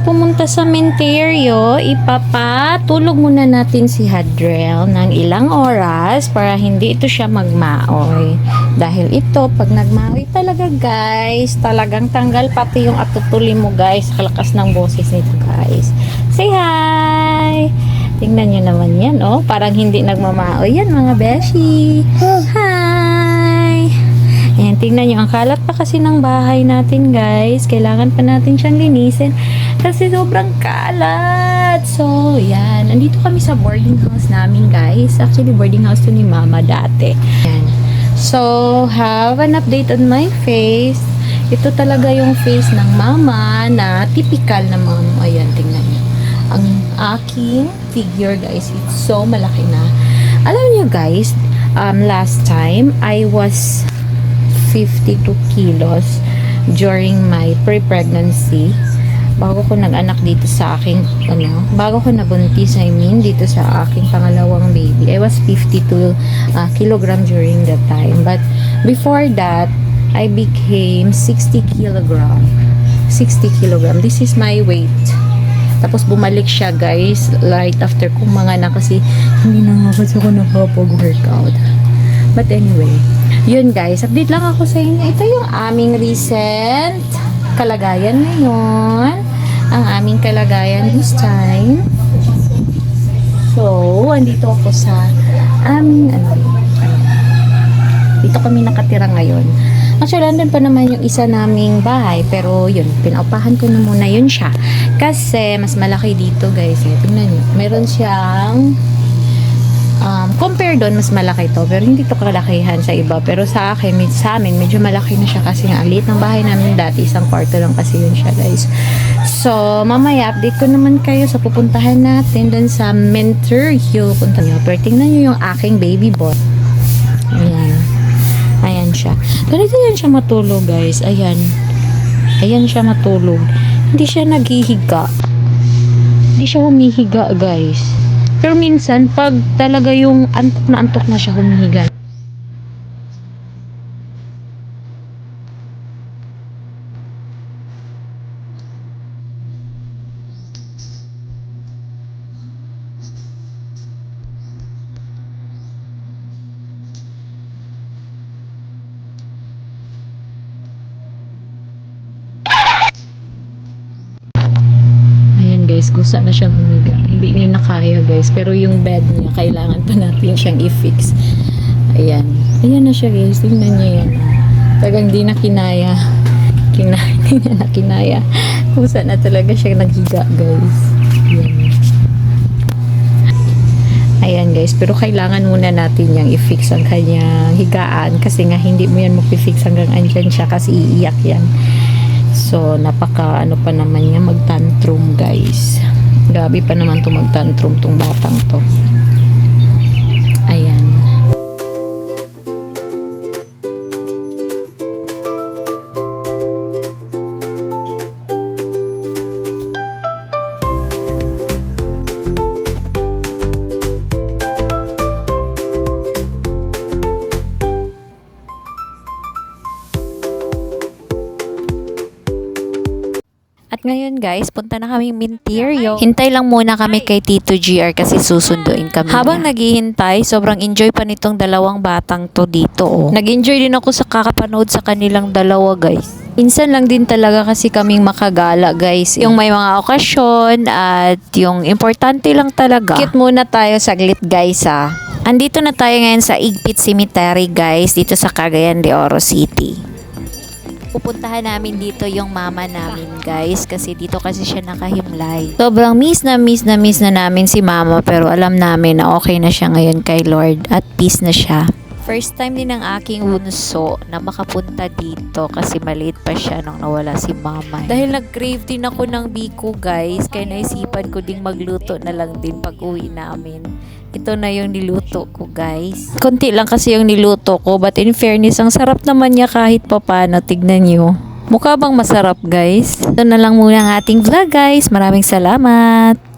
pumunta sa menteryo, ipapatulog muna natin si Hadrel ng ilang oras para hindi ito siya magmaoy. Dahil ito, pag nagmaoy talaga guys, talagang tanggal pati yung atutuli mo guys. Kalakas ng boses nito guys. Say hi! Tingnan nyo naman yan, oh. Parang hindi nagmamaoy yan mga beshi. Hi! Ayan, tingnan nyo. Ang kalat pa kasi ng bahay natin, guys. Kailangan pa natin siyang linisin kasi sobrang kalat. So, yan. Nandito kami sa boarding house namin, guys. Actually, boarding house to ni Mama dati. Ayan. So, have an update on my face. Ito talaga yung face ng Mama na typical na mom. Ayan, tingnan nyo. Ang aking figure, guys, it's so malaki na. Alam nyo, guys, last time, I was 52 kilos during my pre-pregnancy bago ko nag-anak dito sa aking bago ko nabuntis, I mean dito sa aking pangalawang baby. I was 52 kilogram during that time, but before that I became 60 kilogram. 60 kilogram, this is my weight. Tapos bumalik siya guys right after kong mga kasi hindi na nga kasi ako nakapag-workout. But anyway, yun guys, update lang ako sa inyo. Ito yung aming recent kalagayan ngayon. Ang aming kalagayan this time. So, andito ako sa aming dito kami nakatira ngayon. Actually, andun pa naman yung isa naming bahay. Pero yun, pinaupahan ko na muna yun siya. Kasi mas malaki dito guys. Tingnan nyo. Meron siyang compare doon, mas malaki to. Pero hindi to kalakihan sa iba. Pero sa akin, sa amin, medyo malaki na siya kasi ang liit ng bahay namin dati. Isang kwarto lang kasi yun siya, guys. So, mamaya, update ko naman kayo sa pupuntahan natin doon sa menteryo. Punta nyo. Pero tingnan nyo yung aking baby boy. Ayan. Ayan siya. Ganito yan siya matulog, guys. Ayan. Ayan siya matulog. Hindi siya naghihiga. Hindi siya humihiga, guys. Pero minsan, pag talaga yung antok na siya humihiga. Guys, gusto na siyang humiga. Hindi niya na kaya guys. Pero yung bed niya, kailangan pa natin siyang i-fix. Ayan. Ayan na siya guys. Tingnan niya yan. Tagang di na kinaya. Hindi niya na kinaya. Gusto na talaga siya naghiga guys. Ayan. Ayan guys. Pero kailangan muna natin yung i-fix ang kanyang higaan. Kasi nga hindi mo yan mag-fix hanggang andyan siya. Kasi iiyak yan. So, napaka ano pa naman niya mag-tantrum guys. Grabe pa naman to mag-tantrum tong batang to. Ayan. At ngayon guys, punta na kaming menteryo. Hintay lang muna kami kay Tito GR kasi susunduin kami. Habang naghihintay, sobrang enjoy pa nitong dalawang batang to dito. Oh. Nag-enjoy din ako sa kakapanood sa kanilang dalawa guys. Minsan lang din talaga kasi kaming makagala guys. Yung may mga okasyon at yung importante lang talaga. Cute muna tayo saglit guys ha. Andito na tayo ngayon sa Igpit Cemetery guys, dito sa Cagayan de Oro City. Pupuntahan namin dito yung mama namin guys kasi dito kasi siya nakahimlay. Sobrang miss na namin si mama pero alam namin na okay na siya ngayon kay Lord at peace na siya. First time din ng aking bunso na makapunta dito kasi maliit pa siya nung nawala si mama. Dahil nag-crave din ako ng biko guys kaya naisipan ko ding magluto na lang din pag uwi namin. Ito na yung niluto ko guys. Konti lang kasi yung niluto ko but in fairness ang sarap naman niya kahit papano. Tignan nyo. Mukha bang masarap guys? Ito na lang muna ang ating vlog guys. Maraming salamat.